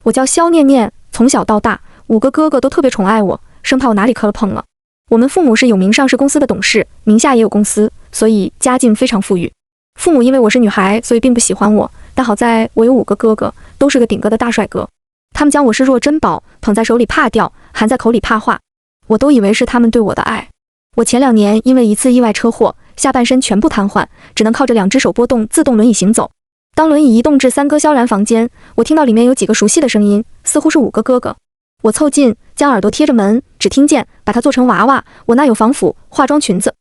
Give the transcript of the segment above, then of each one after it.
我叫肖念念，从小到大5个哥哥都特别宠爱我，生怕我哪里磕了碰了。我们父母是有名上市公司的董事，名下也有公司，所以家境非常富裕。父母因为我是女孩，所以并不喜欢我，但好在我有5个哥哥，都是个顶哥的大帅哥。他们将我视若珍宝，捧在手里怕掉，含在口里怕化。我都以为是他们对我的爱。我前2年因为一次意外车祸，下半身全部瘫痪，只能靠着2只手拨动自动轮椅行走。当轮椅移动至3哥萧然房间，我听到里面有几个熟悉的声音，似乎是5个哥哥。我凑近，将耳朵贴着门，只听见把它做成娃娃，我那有防腐化妆裙子。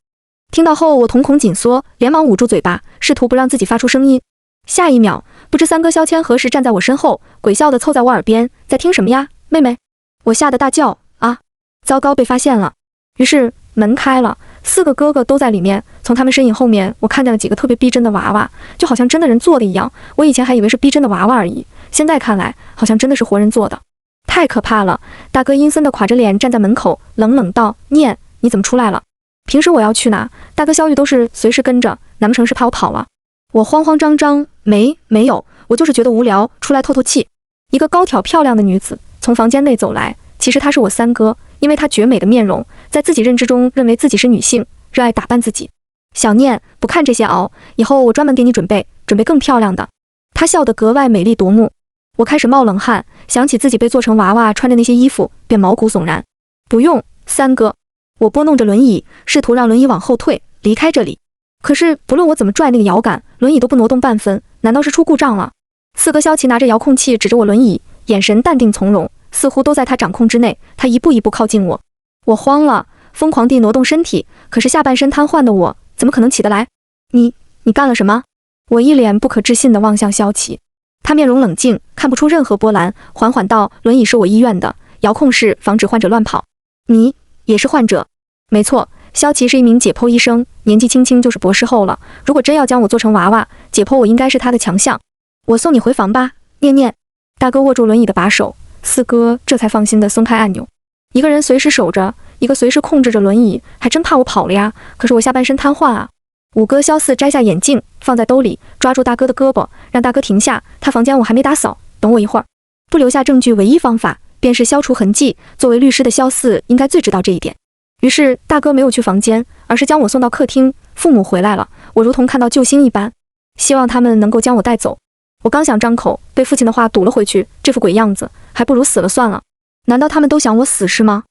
听到后，我瞳孔紧缩，连忙捂住嘴巴，试图不让自己发出声音。下一秒，不知3哥萧谦何时站在我身后，鬼笑地凑在我耳边，在听什么呀，妹妹？我吓得大叫啊！糟糕，被发现了。于是门开了，4个哥哥都在里面。从他们身影后面，我看见了几个特别逼真的娃娃，就好像真的人做的一样。我以前还以为是逼真的娃娃而已，现在看来好像真的是活人做的，太可怕了。大哥阴森地垮着脸站在门口，冷冷道：念，你怎么出来了？平时我要去哪，大哥萧玉都是随时跟着，难不成是怕我跑了？我慌慌张张，没有，我就是觉得无聊，出来透透气。一个高挑漂亮的女子从房间内走来，其实她是我3哥，因为她绝美的面容，在自己认知中认为自己是女性，热爱打扮自己。小念，不看这些熬，以后我专门给你准备更漂亮的。她笑得格外美丽夺目。我开始冒冷汗，想起自己被做成娃娃，穿着那些衣服，便毛骨悚然。不用，3哥。我拨弄着轮椅，试图让轮椅往后退，离开这里。可是不论我怎么拽那个摇杆，轮椅都不挪动半分，难道是出故障了？4哥萧琪拿着遥控器指着我轮椅，眼神淡定从容，似乎都在他掌控之内。他一步一步靠近我，我慌了，疯狂地挪动身体，可是下半身瘫痪的我怎么可能起得来？你干了什么？我一脸不可置信地望向萧琪，他面容冷静，看不出任何波澜，缓缓道：轮椅是我医院的，遥控是防止患者乱跑。你也是患者？没错，萧琪是一名解剖医生，年纪轻轻就是博士后了。如果真要将我做成娃娃，解剖我应该是他的强项。我送你回房吧，念念。大哥握住轮椅的把手，4哥这才放心地松开按钮。一个人随时守着，一个随时控制着轮椅，还真怕我跑了呀。可是我下半身瘫痪啊。5哥萧4摘下眼镜放在兜里，抓住大哥的胳膊，让大哥停下。他房间我还没打扫，等我一会儿。不留下证据唯一方法便是消除痕迹，作为律师的萧4应该最知道这一点。于是大哥没有去房间，而是将我送到客厅。父母回来了，我如同看到救星一般，希望他们能够将我带走。我刚想张口，被父亲的话堵了回去，这副鬼样子，还不如死了算了。难道他们都想我死是吗？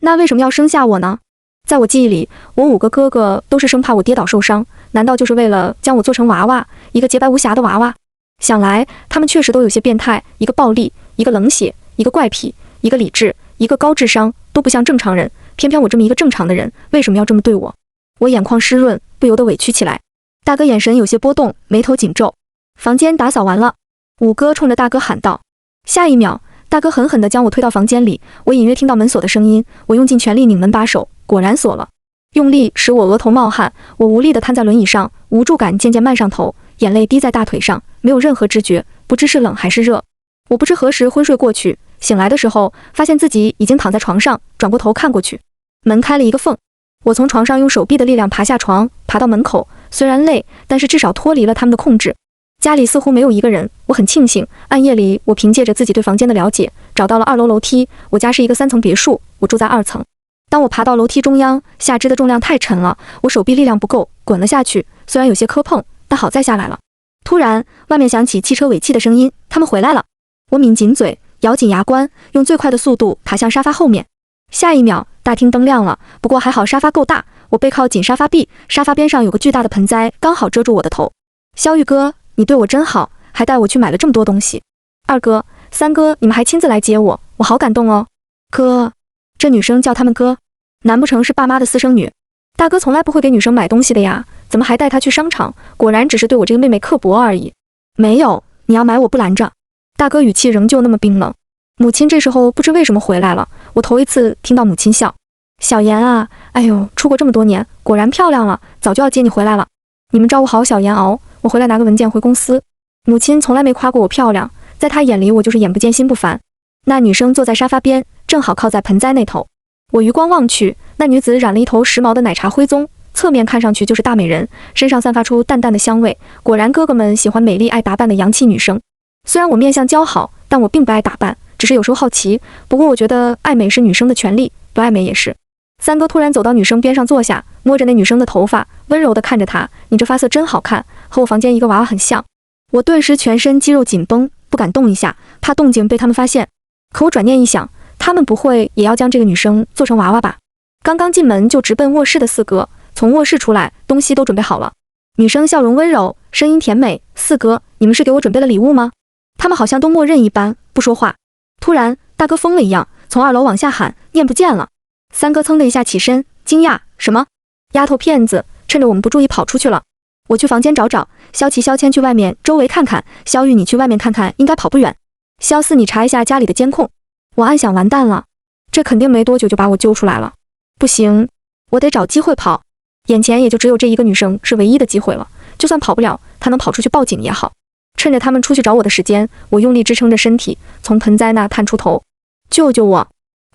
那为什么要生下我呢？在我记忆里，我5个哥哥都是生怕我跌倒受伤，难道就是为了将我做成娃娃，一个洁白无瑕的娃娃？想来他们确实都有些变态，一个暴力，一个冷血，一个怪癖，一个理智，一个高智商，都不像正常人。偏偏我这么一个正常的人，为什么要这么对我？我眼眶湿润，不由得委屈起来。大哥眼神有些波动，眉头紧皱。房间打扫完了，5哥冲着大哥喊道。下一秒，大哥狠狠地将我推到房间里，我隐约听到门锁的声音，我用尽全力拧门把手，果然锁了。用力使我额头冒汗，我无力地瘫在轮椅上，无助感渐渐漫上头，眼泪滴在大腿上，没有任何知觉，不知是冷还是热。我不知何时昏睡过去，醒来的时候发现自己已经躺在床上，转过头看过去，门开了一个缝，我从床上用手臂的力量爬下床，爬到门口，虽然累，但是至少脱离了他们的控制。家里似乎没有一个人，我很庆幸。暗夜里，我凭借着自己对房间的了解，找到了2楼楼梯。我家是一个3层别墅，我住在2层。当我爬到楼梯中央，下肢的重量太沉了，我手臂力量不够，滚了下去。虽然有些磕碰，但好在下来了。突然，外面响起汽车尾气的声音，他们回来了。我抿紧嘴，咬紧牙关，用最快的速度爬向沙发后面。下一秒，大厅灯亮了，不过还好沙发够大，我背靠紧沙发壁，沙发边上有个巨大的盆栽，刚好遮住我的头。萧玉哥，你对我真好，还带我去买了这么多东西。2哥、3哥，你们还亲自来接我，我好感动哦。哥，这女生叫他们哥，难不成是爸妈的私生女？大哥从来不会给女生买东西的呀，怎么还带她去商场？果然只是对我这个妹妹刻薄而已。没有，你要买我不拦着。大哥语气仍旧那么冰冷。母亲这时候不知为什么回来了，我头一次听到母亲笑。小妍啊，哎呦，出国这么多年，果然漂亮了，早就要接你回来了。你们照顾好小妍熬，我回来拿个文件回公司。母亲从来没夸过我漂亮，在她眼里我就是眼不见心不烦。那女生坐在沙发边，正好靠在盆栽那头。我余光望去，那女子染了一头时髦的奶茶灰棕，侧面看上去就是大美人，身上散发出淡淡的香味。果然哥哥们喜欢美丽爱打扮的洋气女生。虽然我面相姣好，但我并不爱打扮，只是有时候好奇。不过我觉得爱美是女生的权利，不爱美也是。三哥突然走到女生边上坐下，摸着那女生的头发，温柔地看着她：“你这发色真好看，和我房间一个娃娃很像。”我顿时全身肌肉紧绷，不敢动一下，怕动静被他们发现。可我转念一想，他们不会也要将这个女生做成娃娃吧？刚刚进门就直奔卧室的四哥，从卧室出来，东西都准备好了。女生笑容温柔，声音甜美：“四哥，你们是给我准备了礼物吗？”他们好像都默认一般，不说话。突然，大哥疯了一样，从2楼往下喊：“念不见了！”三哥噌的一下起身，惊讶：“什么？丫头片子，趁着我们不注意跑出去了。”我去房间找找，萧琪、萧谦去外面周围看看，萧玉你去外面看看，应该跑不远。萧四你查一下家里的监控。我暗想完蛋了，这肯定没多久就把我揪出来了。不行，我得找机会跑。眼前也就只有这一个女生是唯一的机会了，就算跑不了，她能跑出去报警也好。趁着他们出去找我的时间，我用力支撑着身体，从盆栽那探出头：“救救我！”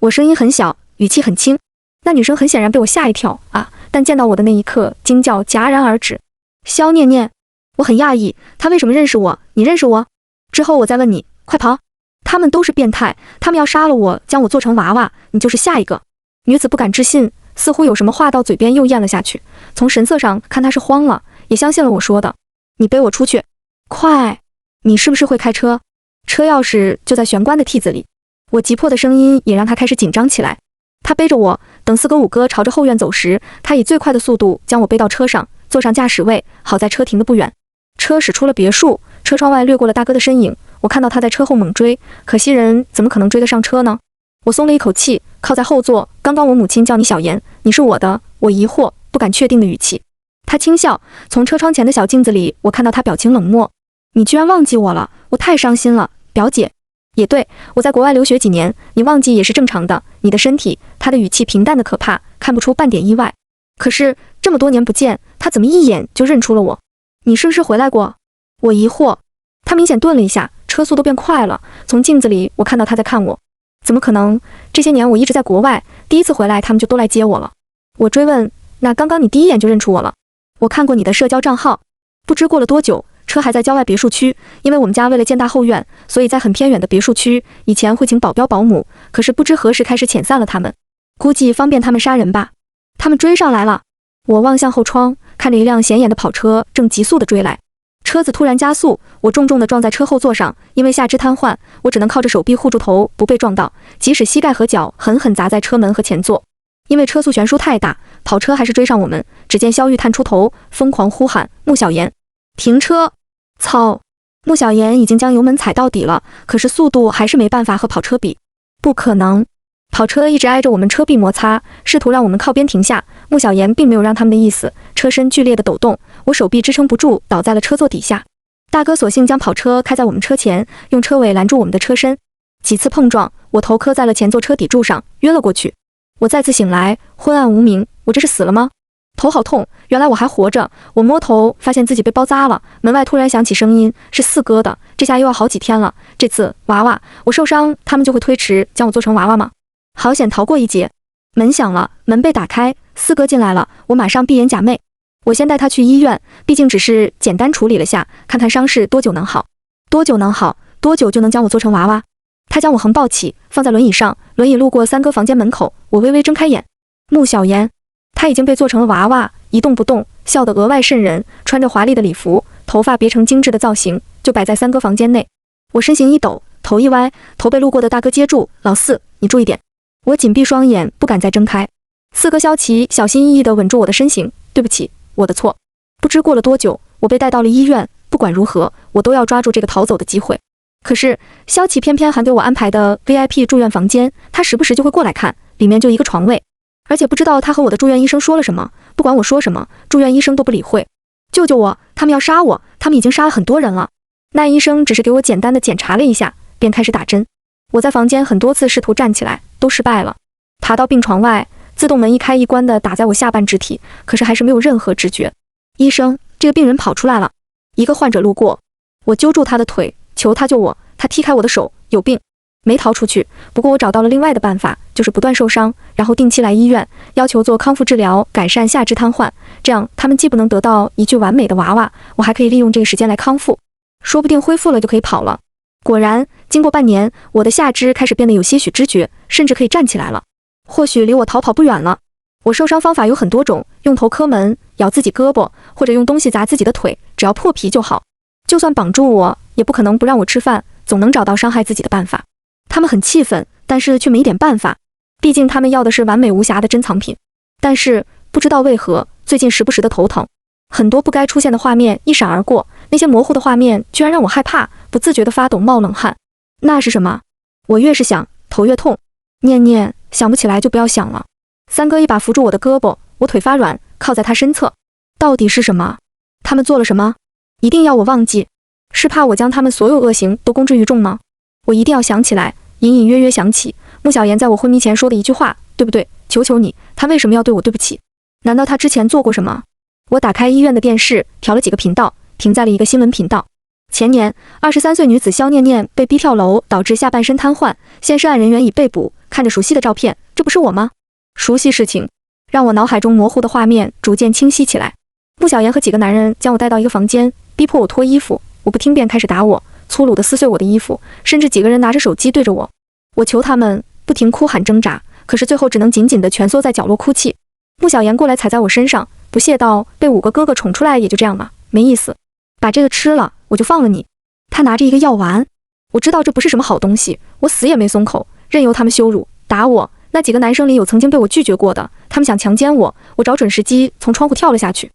我声音很小，语气很轻。那女生很显然被我吓一跳啊，但见到我的那一刻，惊叫戛然而止。萧念念，我很讶异，他为什么认识我？你认识我？之后我再问你，快跑！他们都是变态，他们要杀了我，将我做成娃娃，你就是下一个。女子不敢置信，似乎有什么话到嘴边又咽了下去。从神色上看，她是慌了，也相信了我说的。你背我出去，快！你是不是会开车？车钥匙就在玄关的屉子里。我急迫的声音也让他开始紧张起来。他背着我，等4哥5哥朝着后院走时，他以最快的速度将我背到车上，坐上驾驶位。好在车停得不远，车驶出了别墅，车窗外掠过了大哥的身影。我看到他在车后猛追，可惜人怎么可能追得上车呢？我松了一口气，靠在后座。刚刚我母亲叫你小妍，你是我的。我疑惑不敢确定的语气。他轻笑，从车窗前的小镜子里，我看到他表情冷漠。你居然忘记我了，我太伤心了，表姐。也对，我在国外留学几年，你忘记也是正常的。你的身体，他的语气平淡的可怕，看不出半点意外。可是这么多年不见，他怎么一眼就认出了我？你是不是回来过？我疑惑。他明显顿了一下，车速都变快了。从镜子里我看到他在看我。怎么可能？这些年我一直在国外，第一次回来他们就都来接我了。我追问，那刚刚你第一眼就认出我了？我看过你的社交账号。不知过了多久，车还在郊外别墅区，因为我们家为了建大后院，所以在很偏远的别墅区，以前会请保镖保姆，可是不知何时开始遣散了他们，估计方便他们杀人吧。他们追上来了。我望向后窗，看着一辆显眼的跑车正急速地追来。车子突然加速，我重重地撞在车后座上，因为下肢瘫痪，我只能靠着手臂护住头，不被撞到，即使膝盖和脚狠狠砸在车门和前座。因为车速悬殊太大，跑车还是追上我们。只见萧玉探出头，疯狂呼喊：“穆小妍，停车！”操！穆小妍已经将油门踩到底了，可是速度还是没办法和跑车比。不可能！跑车一直挨着我们车壁摩擦，试图让我们靠边停下。穆小妍并没有让他们的意思，车身剧烈的抖动，我手臂支撑不住，倒在了车座底下。大哥索性将跑车开在我们车前，用车尾拦住我们的车身。几次碰撞，我头磕在了前座车底柱上，晕了过去。我再次醒来，昏暗无明，我这是死了吗？头好痛，原来我还活着。我摸头，发现自己被包扎了。门外突然响起声音，是4哥的。这下又要好几天了。这次娃娃，我受伤，他们就会推迟将我做成娃娃吗？好险逃过一劫。门响了，门被打开，4哥进来了。我马上闭眼假寐。我先带他去医院，毕竟只是简单处理了下，看看伤势多久能好。多久能好？多久就能将我做成娃娃？他将我横抱起，放在轮椅上，轮椅路过3哥房间门口，我微微睁开眼。穆小妍，他已经被做成了娃娃，一动不动，笑得额外瘆人，穿着华丽的礼服，头发别成精致的造型，就摆在3哥房间内。我身形一抖，头一歪，头被路过的大哥接住：“老四，你注意点。”我紧闭双眼，不敢再睁开。4哥萧琪小心翼翼地稳住我的身形：“对不起，我的错。”不知过了多久，我被带到了医院。不管如何，我都要抓住这个逃走的机会。可是萧琪偏偏还给我安排的 VIP 住院房间，他时不时就会过来看，里面就一个床位，而且不知道他和我的住院医生说了什么，不管我说什么，住院医生都不理会。救救我，他们要杀我，他们已经杀了很多人了。那医生只是给我简单的检查了一下，便开始打针。我在房间很多次试图站起来，都失败了。爬到病床外，自动门一开一关的打在我下半肢体，可是还是没有任何知觉。医生，这个病人跑出来了。一个患者路过，我揪住他的腿，求他救我。他踢开我的手，有病，没逃出去。不过我找到了另外的办法，就是不断受伤，然后定期来医院，要求做康复治疗，改善下肢瘫痪。这样他们既不能得到一具完美的娃娃，我还可以利用这个时间来康复，说不定恢复了就可以跑了。果然，经过半年，我的下肢开始变得有些许知觉，甚至可以站起来了。或许离我逃跑不远了。我受伤方法有很多种，用头磕门、咬自己胳膊，或者用东西砸自己的腿，只要破皮就好。就算绑住我，也不可能不让我吃饭，总能找到伤害自己的办法。他们很气愤，但是却没一点办法。毕竟他们要的是完美无瑕的珍藏品。但是不知道为何，最近时不时的头疼，很多不该出现的画面一闪而过，那些模糊的画面居然让我害怕，不自觉地发抖冒冷汗。那是什么？我越是想，头越痛。念念，想不起来就不要想了。三哥一把扶住我的胳膊，我腿发软，靠在他身侧。到底是什么？他们做了什么？一定要我忘记？是怕我将他们所有恶行都公之于众吗？我一定要想起来，隐隐约约想起穆小言在我昏迷前说的一句话，对不对？求求你，他为什么要对我对不起？难道他之前做过什么？我打开医院的电视，调了几个频道，停在了一个新闻频道。前年，23岁女子肖念念被逼跳楼，导致下半身瘫痪，现涉案人员已被捕。看着熟悉的照片，这不是我吗？熟悉事情，让我脑海中模糊的画面逐渐清晰起来。穆小言和几个男人将我带到一个房间，逼迫我脱衣服，我不听便开始打我，粗鲁地撕碎我的衣服，甚至几个人拿着手机对着我。我求他们，不停哭喊挣扎，可是最后只能紧紧地蜷缩在角落哭泣。穆小言过来踩在我身上，不屑道：“被5个哥哥宠出来也就这样嘛，没意思。把这个吃了，我就放了你。”他拿着一个药丸，我知道这不是什么好东西，我死也没松口，任由他们羞辱打我。那几个男生里有曾经被我拒绝过的，他们想强奸我，我找准时机从窗户跳了下去。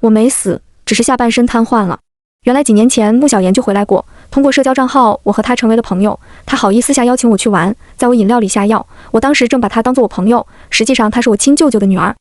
我没死，只是下半身瘫痪了。原来几年前穆小言就回来过，通过社交账号我和他成为了朋友，他好意私下邀请我去玩，在我饮料里下药，我当时正把他当作我朋友，实际上他是我亲舅舅的女儿。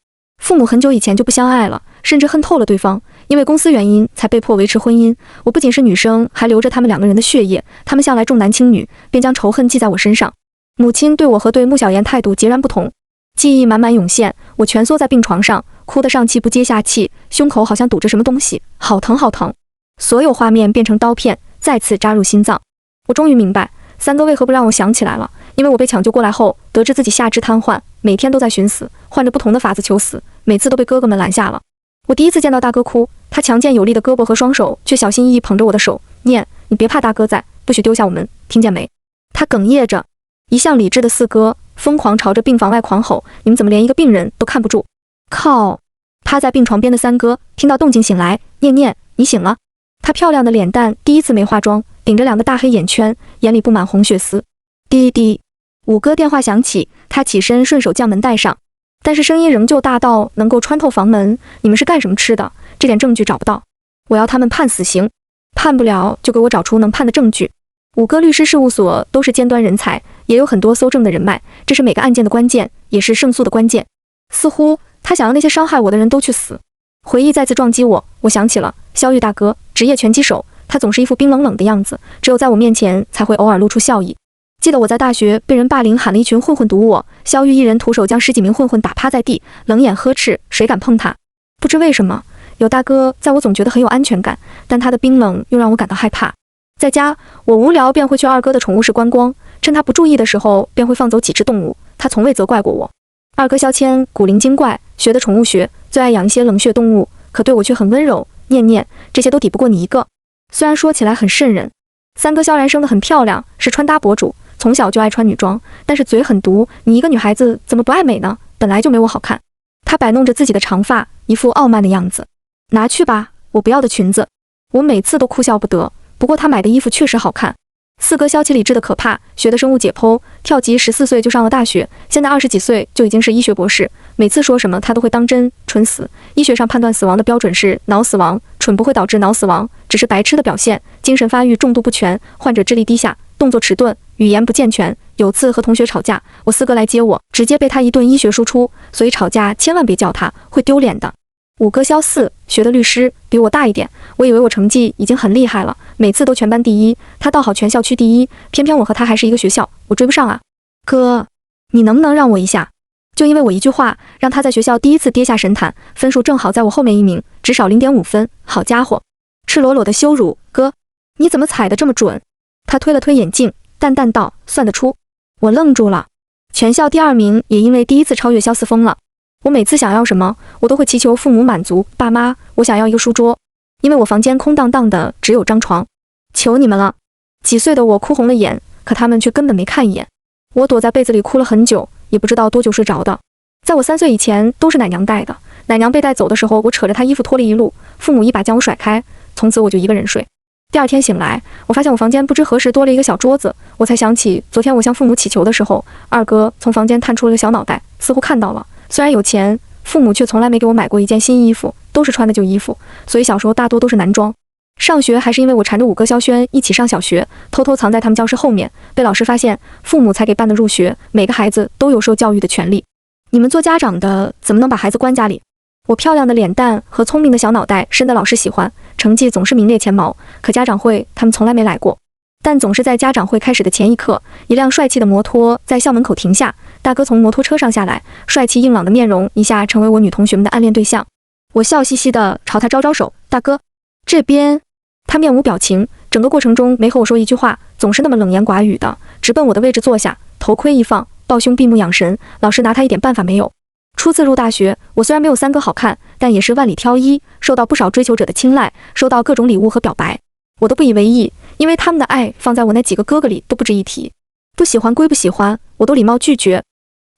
父母很久以前就不相爱了，甚至恨透了对方，因为公司原因才被迫维持婚姻。我不仅是女生，还流着他们2个人的血液，他们向来重男轻女，便将仇恨记在我身上。母亲对我和对穆小言态度截然不同。记忆满满涌现，我蜷缩在病床上，哭得上气不接下气，胸口好像堵着什么东西，好疼好疼。所有画面变成刀片，再次扎入心脏。我终于明白三哥为何不让我想起来了，因为我被抢救过来后，得知自己下肢瘫痪，每天都在寻死，换着不同的法子求死，每次都被哥哥们拦下了。我第一次见到大哥哭，他强健有力的胳膊和双手却小心翼翼捧着我的手，念：“你别怕，大哥在，不许丢下我们，听见没？”他哽咽着，一向理智的四哥疯狂朝着病房外狂吼：“你们怎么连一个病人都看不住？”靠！趴在病床边的三哥听到动静醒来，念念，你醒了。他漂亮的脸蛋第一次没化妆，顶着2个大黑眼圈，眼里布满红血丝。滴滴，5哥电话响起，他起身顺手将门带上，但是声音仍旧大到能够穿透房门。你们是干什么吃的？这点证据找不到，我要他们判死刑，判不了就给我找出能判的证据。5哥律师事务所都是尖端人才，也有很多搜证的人脉，这是每个案件的关键，也是胜诉的关键。似乎他想要那些伤害我的人都去死。回忆再次撞击我，我想起了肖玉大哥，职业拳击手，他总是一副冰冷冷的样子，只有在我面前才会偶尔露出笑意。记得我在大学被人霸凌，喊了一群混混堵我，肖玉一人徒手将10几名混混打趴在地，冷眼呵斥，谁敢碰他？不知为什么，有大哥在我总觉得很有安全感，但他的冰冷又让我感到害怕。在家，我无聊便会去二哥的宠物室观光，趁他不注意的时候便会放走几只动物，他从未责怪过我。二哥肖谦古灵精怪，学的宠物学，最爱养一些冷血动物，可对我却很温柔。念念，这些都抵不过你一个。虽然说起来很瘆人。三哥萧然生得很漂亮，是穿搭博主，从小就爱穿女装，但是嘴很毒。你一个女孩子怎么不爱美呢？本来就没我好看。他摆弄着自己的长发，一副傲慢的样子。拿去吧，我不要的裙子。我每次都哭笑不得，不过他买的衣服确实好看。四哥消极理智的可怕，学的生物解剖，跳级14岁就上了大学，现在20几岁就已经是医学博士。每次说什么他都会当真，蠢死。医学上判断死亡的标准是脑死亡，蠢不会导致脑死亡，只是白痴的表现，精神发育重度不全，患者智力低下，动作迟钝，语言不健全。有次和同学吵架，我四哥来接我，直接被他一顿医学输出，所以吵架千万别叫他，会丢脸的。五哥肖四学的律师，比我大一点，我以为我成绩已经很厉害了，每次都全班第一，他倒好全校区第一，偏偏我和他还是一个学校，我追不上啊。哥，你能不能让我一下？就因为我一句话，让他在学校第一次跌下神坛，分数正好在我后面一名，只少0.5分，好家伙，赤裸裸的羞辱。哥，你怎么踩得这么准？他推了推眼镜，淡淡道，算得出。我愣住了，全校第2名也因为第一次超越肖四疯了。我每次想要什么，我都会祈求父母满足。爸妈，我想要一个书桌，因为我房间空荡荡的，只有张床。求你们了！几岁的我哭红了眼，可他们却根本没看一眼。我躲在被子里哭了很久，也不知道多久睡着的。在我3岁以前都是奶娘带的，奶娘被带走的时候，我扯着她衣服拖了一路，父母一把将我甩开，从此我就一个人睡。第二天醒来，我发现我房间不知何时多了一个小桌子，我才想起昨天我向父母祈求的时候，二哥从房间探出了个小脑袋，似乎看到了。虽然有钱，父母却从来没给我买过一件新衣服，都是穿的旧衣服，所以小时候大多都是男装。上学还是因为我缠着五哥萧轩一起上小学，偷偷藏在他们教室后面，被老师发现，父母才给办的入学。每个孩子都有受教育的权利，你们做家长的怎么能把孩子关家里？我漂亮的脸蛋和聪明的小脑袋深得老师喜欢，成绩总是名列前茅，可家长会他们从来没来过。但总是在家长会开始的前一刻，一辆帅气的摩托在校门口停下，大哥从摩托车上下来，帅气硬朗的面容一下成为我女同学们的暗恋对象。我笑嘻嘻地朝他招招手，大哥，这边。他面无表情，整个过程中没和我说一句话，总是那么冷言寡语的，直奔我的位置坐下，头盔一放，抱胸闭目养神。老师拿他一点办法没有。初次入大学，我虽然没有三哥好看，但也是万里挑一，受到不少追求者的青睐，收到各种礼物和表白，我都不以为意，因为他们的爱放在我那几个哥哥里都不值一提。不喜欢归不喜欢，我都礼貌拒绝。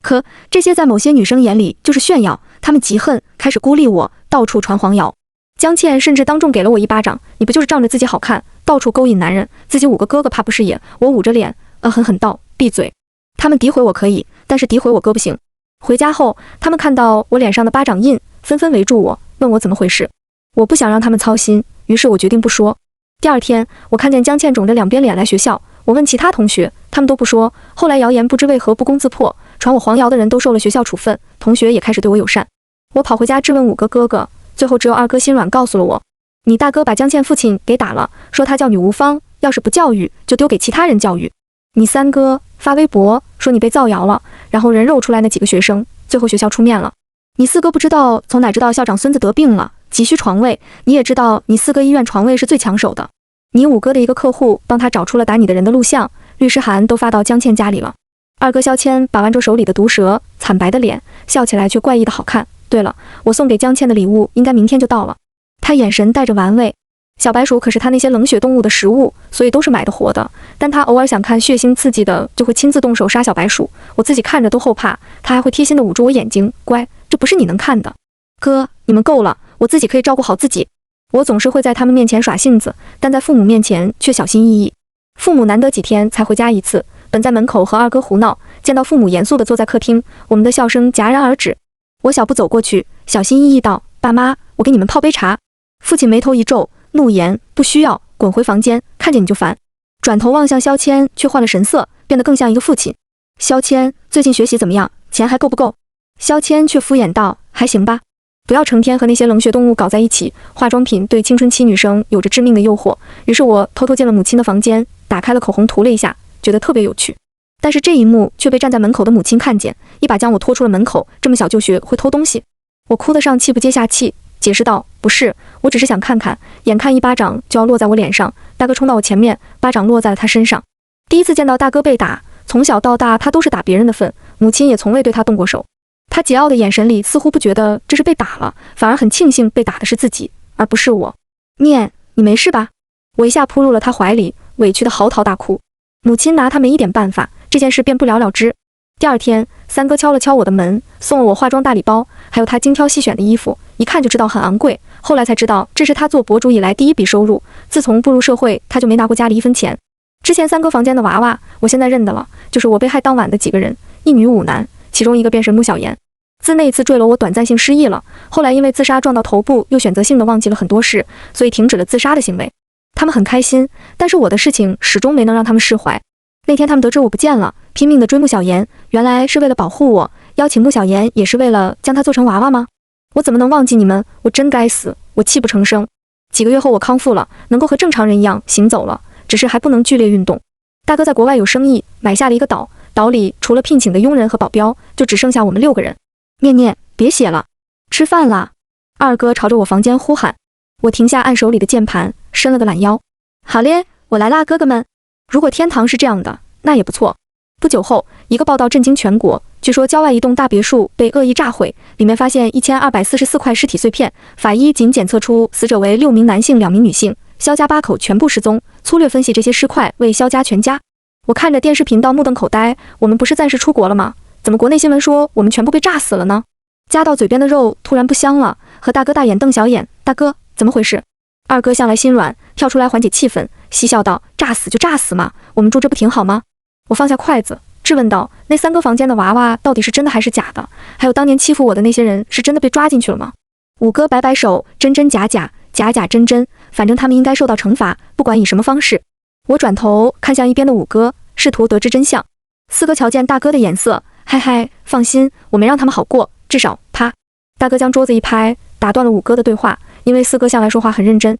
可这些在某些女生眼里就是炫耀，她们极恨，开始孤立我，到处传黄谣。江倩甚至当众给了我一巴掌，你不就是仗着自己好看，到处勾引男人，自己5个哥哥怕不是也？我捂着脸，狠狠道，闭嘴。他们诋毁我可以，但是诋毁我哥不行。回家后，他们看到我脸上的巴掌印，纷纷围住我，问我怎么回事。我不想让他们操心，于是我决定不说。第二天，我看见江倩肿着两边脸来学校，我问其他同学，他们都不说。后来谣言不知为何不攻自破，传我黄谣的人都受了学校处分，同学也开始对我友善。我跑回家质问5个哥哥。最后只有二哥心软告诉了我，你大哥把江倩父亲给打了，说他叫女无芳，要是不教育就丢给其他人教育。你三哥发微博说你被造谣了，然后人肉出来那几个学生，最后学校出面了。你4哥不知道从哪知道校长孙子得病了，急需床位，你也知道你4哥医院床位是最抢手的。你5哥的一个客户帮他找出了打你的人的录像，律师函都发到江倩家里了。二哥萧谦把玩着手里的毒蛇，惨白的脸，笑起来却怪异的好看。对了，我送给江倩的礼物应该明天就到了。他眼神带着玩味，小白鼠可是他那些冷血动物的食物，所以都是买的活的。但他偶尔想看血腥刺激的，就会亲自动手杀小白鼠，我自己看着都后怕。他还会贴心的捂住我眼睛，乖，这不是你能看的。哥，你们够了，我自己可以照顾好自己。我总是会在他们面前耍性子，但在父母面前却小心翼翼。父母难得几天才回家一次，本在门口和二哥胡闹，见到父母严肃地坐在客厅，我们的笑声戛然而止。我小步走过去，小心翼翼道，爸妈，我给你们泡杯茶。父亲眉头一皱，怒言，不需要，滚回房间，看见你就烦。转头望向萧谦，却换了神色，变得更像一个父亲。萧谦，最近学习怎么样？钱还够不够？萧谦却敷衍道，还行吧。不要成天和那些冷血动物搞在一起，化妆品对青春期女生有着致命的诱惑。于是我偷偷进了母亲的房间，打开了口红涂了一下，觉得特别有趣。但是这一幕却被站在门口的母亲看见，一把将我拖出了门口。这么小就学会偷东西，我哭得上气不接下气，解释道，不是，我只是想看看。眼看一巴掌就要落在我脸上，大哥冲到我前面，巴掌落在了他身上。第一次见到大哥被打，从小到大他都是打别人的份，母亲也从未对他动过手。他桀骜的眼神里似乎不觉得这是被打了，反而很庆幸被打的是自己，而不是我。念，你没事吧？我一下扑入了他怀里，委屈的嚎啕大哭。母亲拿他没一点办法，这件事便不了了之。第二天，三哥敲了敲我的门，送了我化妆大礼包，还有他精挑细选的衣服，一看就知道很昂贵。后来才知道，这是他做博主以来第一笔收入，自从步入社会，他就没拿过家里1分钱。之前三哥房间的娃娃，我现在认得了，就是我被害当晚的几个人，1女5男，其中一个便是穆小言。自那一次坠楼，我短暂性失忆了，后来因为自杀撞到头部，又选择性的忘记了很多事，所以停止了自杀的行为。他们很开心，但是我的事情始终没能让他们释怀。那天他们得知我不见了，拼命的追穆小言，原来是为了保护我，邀请穆小言也是为了将他做成娃娃吗？我怎么能忘记你们？我真该死，我泣不成声。几个月后我康复了，能够和正常人一样行走了，只是还不能剧烈运动。大哥在国外有生意，买下了一个岛，岛里除了聘请的佣人和保镖，就只剩下我们6个人。念念，别写了，吃饭啦！二哥朝着我房间呼喊。我停下按手里的键盘，伸了个懒腰。好咧，我来啦，哥哥们。如果天堂是这样的，那也不错。不久后，一个报道震惊全国，据说郊外一栋大别墅被恶意炸毁，里面发现1244块尸体碎片，法医仅检测出死者为6名男性2名女性，萧家8口全部失踪，粗略分析这些尸块为萧家全家。我看着电视频道目瞪口呆，我们不是暂时出国了吗？怎么国内新闻说我们全部被炸死了呢？夹到嘴边的肉突然不香了，和大哥大眼瞪小眼，大哥，怎么回事？二哥向来心软，跳出来缓解气氛，嬉笑道：炸死就炸死嘛，我们住这不挺好吗？我放下筷子，质问道：那3个房间的娃娃到底是真的还是假的？还有当年欺负我的那些人是真的被抓进去了吗？五哥摆摆手，真真假假，假假真真，反正他们应该受到惩罚，不管以什么方式。我转头看向一边的五哥，试图得知真相。四哥瞧见大哥的眼色，嗨嗨，放心，我没让他们好过，至少啪。大哥将桌子一拍，打断了五哥的对话，因为四哥向来说话很认真。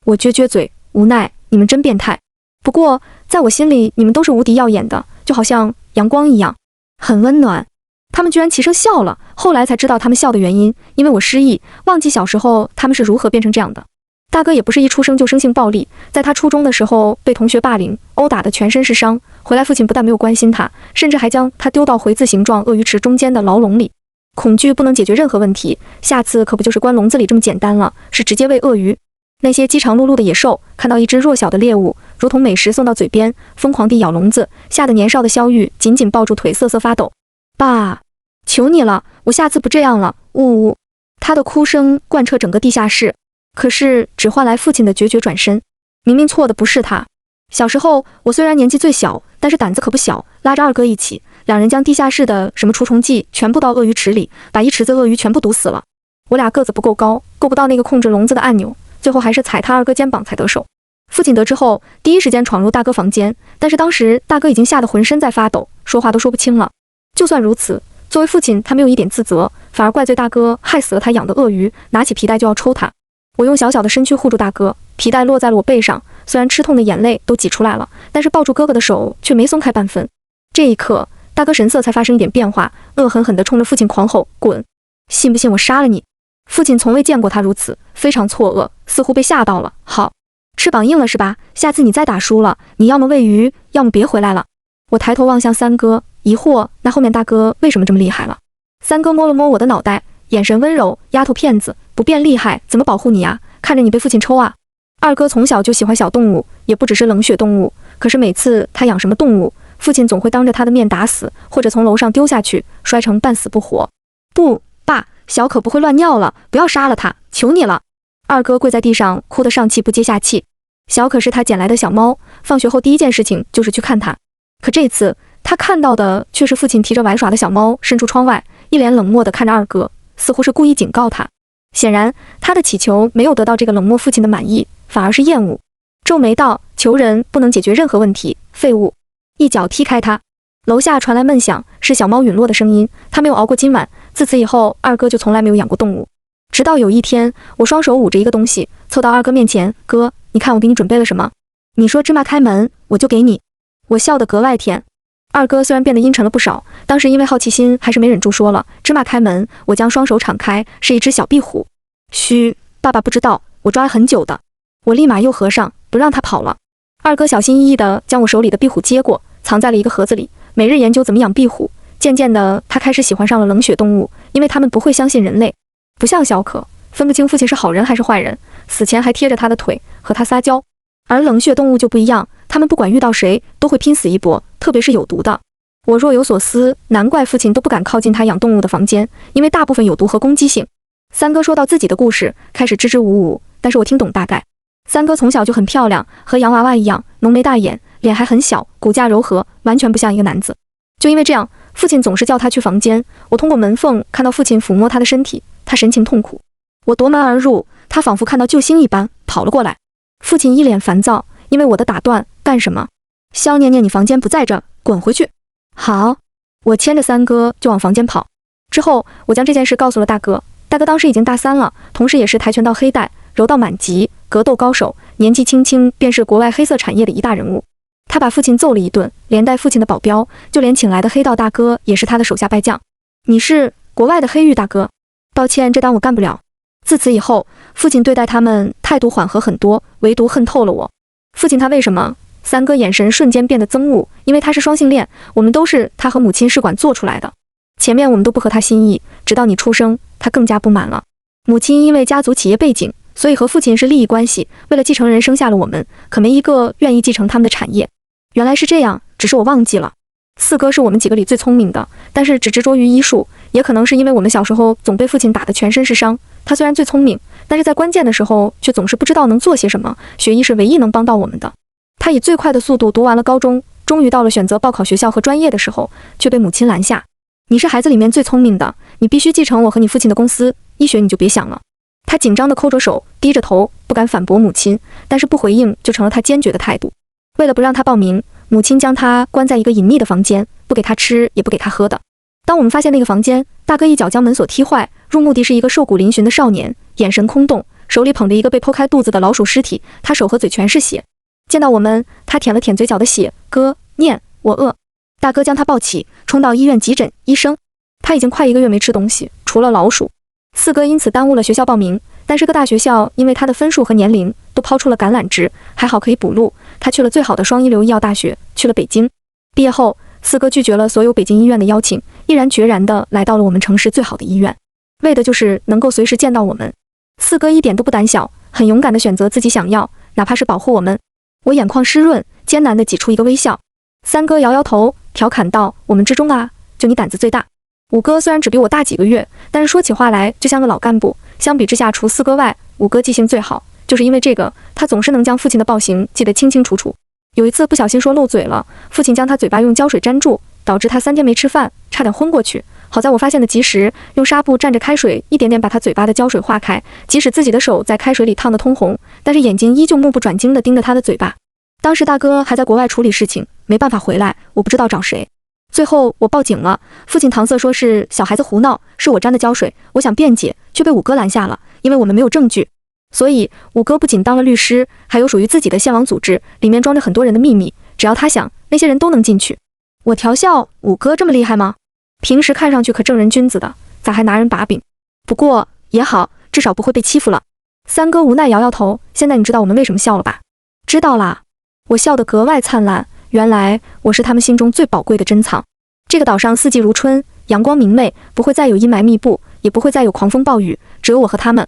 我撅撅嘴，无奈，你们真变态。不过在我心里，你们都是无敌耀眼的，就好像阳光一样，很温暖。他们居然齐声笑了，后来才知道他们笑的原因，因为我失忆，忘记小时候他们是如何变成这样的。大哥也不是一出生就生性暴力，在他初中的时候被同学霸凌，殴打得全身是伤，回来父亲不但没有关心他，甚至还将他丢到回字形状鳄鱼池中间的牢笼里。恐惧不能解决任何问题，下次可不就是关笼子里这么简单了，是直接喂鳄鱼。那些饥肠辘辘的野兽看到一只弱小的猎物，如同美食送到嘴边，疯狂地咬笼子，吓得年少的萧玉紧紧抱住腿瑟瑟发抖。爸，求你了，我下次不这样了，呜呜。他的哭声贯彻整个地下室，可是只换来父亲的决绝转身。明明错的不是他。小时候我虽然年纪最小，但是胆子可不小，拉着二哥一起，两人将地下室的什么除虫剂全部倒鳄鱼池里，把一池子鳄鱼全部毒死了。我俩个子不够高，够不到那个控制笼子的按钮，最后还是踩他二哥肩膀才得手。父亲得知后，第一时间闯入大哥房间，但是当时大哥已经吓得浑身在发抖，说话都说不清了。就算如此，作为父亲，他没有一点自责，反而怪罪大哥害死了他养的鳄鱼，拿起皮带就要抽他。我用小小的身躯护住大哥，皮带落在了我背上，虽然吃痛的眼泪都挤出来了，但是抱住哥哥的手却没松开半分。这一刻，大哥神色才发生一点变化，恶狠狠地冲着父亲狂吼：滚！信不信我杀了你？父亲从未见过他如此，非常错愕，似乎被吓到了。好，翅膀硬了是吧？下次你再打输了，你要么喂鱼，要么别回来了。我抬头望向三哥，疑惑，那后面大哥为什么这么厉害了？三哥摸了摸我的脑袋，眼神温柔，丫头片子，不变厉害，怎么保护你啊？看着你被父亲抽啊。二哥从小就喜欢小动物，也不只是冷血动物，可是每次他养什么动物，父亲总会当着他的面打死，或者从楼上丢下去，摔成半死不活。不，爸，小可不会乱尿了，不要杀了他，求你了。二哥跪在地上，哭得上气不接下气。小可是他捡来的小猫，放学后第一件事情就是去看它。可这次他看到的却是父亲提着玩耍的小猫伸出窗外，一脸冷漠地看着二哥，似乎是故意警告他。显然他的祈求没有得到这个冷漠父亲的满意，反而是厌恶。皱眉道：求人不能解决任何问题，废物！一脚踢开他。楼下传来闷响，是小猫陨落的声音。他没有熬过今晚，自此以后二哥就从来没有养过动物。直到有一天，我双手捂着一个东西，凑到二哥面前，哥，你看我给你准备了什么？你说芝麻开门，我就给你。我笑得格外甜。二哥虽然变得阴沉了不少，当时因为好奇心还是没忍住说了，芝麻开门。我将双手敞开，是一只小壁虎。嘘，爸爸不知道，我抓了很久的。我立马又合上，不让他跑了。二哥小心翼翼地将我手里的壁虎接过，藏在了一个盒子里，每日研究怎么养壁虎。渐渐的，他开始喜欢上了冷血动物，因为他们不会相信人类，不像小可，分不清父亲是好人还是坏人，死前还贴着他的腿和他撒娇。而冷血动物就不一样，他们不管遇到谁都会拼死一搏，特别是有毒的。我若有所思，难怪父亲都不敢靠近他养动物的房间，因为大部分有毒和攻击性。三哥说到自己的故事，开始支支吾吾，但是我听懂大概。三哥从小就很漂亮，和洋娃娃一样，浓眉大眼，脸还很小，骨架柔和，完全不像一个男子。就因为这样，父亲总是叫他去房间，我通过门缝看到父亲抚摸他的身体，他神情痛苦。我夺门而入，他仿佛看到救星一般跑了过来。父亲一脸烦躁，因为我的打断，干什么？肖念念，你房间不在这，滚回去。好，我牵着三哥就往房间跑。之后我将这件事告诉了大哥，大哥当时已经大3了，同时也是跆拳道黑带、柔道满级、格斗高手，年纪轻轻便是国外黑色产业的一大人物。他把父亲揍了一顿，连带父亲的保镖，就连请来的黑道大哥也是他的手下败将。你是国外的黑玉大哥？抱歉，这单我干不了。自此以后，父亲对待他们态度缓和很多，唯独恨透了我。父亲他为什么？三哥眼神瞬间变得憎恶，因为他是双性恋，我们都是他和母亲试管做出来的。前面我们都不合他心意，直到你出生，他更加不满了。母亲因为家族企业背景，所以和父亲是利益关系，为了继承人生下了我们，可没一个愿意继承他们的产业。原来是这样，只是我忘记了。四哥是我们几个里最聪明的，但是只执着于医术，也可能是因为我们小时候总被父亲打得全身是伤。他虽然最聪明，但是在关键的时候却总是不知道能做些什么。学医是唯一能帮到我们的。他以最快的速度读完了高中，终于到了选择报考学校和专业的时候，却被母亲拦下。你是孩子里面最聪明的，你必须继承我和你父亲的公司，医学你就别想了。他紧张地抠着手，低着头，不敢反驳母亲，但是不回应就成了他坚决的态度。为了不让他报名，母亲将他关在一个隐秘的房间，不给他吃也不给他喝的。当我们发现那个房间，大哥一脚将门锁踢坏，入目的是一个瘦骨嶙峋的少年，眼神空洞，手里捧着一个被剖开肚子的老鼠尸体，他手和嘴全是血。见到我们，他舔了舔嘴角的血，哥，念，我饿。大哥将他抱起，冲到医院急诊，医生，他已经快1个月没吃东西，除了老鼠。四哥因此耽误了学校报名，但是各大学校因为他的分数和年龄都抛出了橄榄枝，还好可以补录。他去了最好的双一流医药大学，去了北京。毕业后，四哥拒绝了所有北京医院的邀请，毅然决然地来到了我们城市最好的医院，为的就是能够随时见到我们。四哥一点都不胆小，很勇敢地选择自己想要，哪怕是保护我们。我眼眶湿润，艰难地挤出一个微笑。三哥摇摇头，调侃道：“我们之中啊，就你胆子最大。”五哥虽然只比我大几个月，但是说起话来就像个老干部。相比之下，除四哥外，五哥记性最好，就是因为这个，他总是能将父亲的暴行记得清清楚楚。有一次不小心说漏嘴了，父亲将他嘴巴用胶水粘住，导致他3天没吃饭，差点昏过去。好在我发现的及时，用纱布蘸着开水，一点点把他嘴巴的胶水化开。即使自己的手在开水里烫得通红，但是眼睛依旧目不转睛地盯着他的嘴巴。当时大哥还在国外处理事情，没办法回来，我不知道找谁。最后我报警了，父亲搪塞说是小孩子胡闹，是我沾的胶水。我想辩解，却被五哥拦下了，因为我们没有证据。所以五哥不仅当了律师，还有属于自己的线网组织，里面装着很多人的秘密，只要他想，那些人都能进去。我调笑，五哥这么厉害吗？平时看上去可正人君子的，咋还拿人把柄？不过也好，至少不会被欺负了。三哥无奈摇摇头，现在你知道我们为什么笑了吧？知道啦。我笑得格外灿烂，原来我是他们心中最宝贵的珍藏。这个岛上四季如春，阳光明媚，不会再有阴霾密布，也不会再有狂风暴雨，只有我和他们。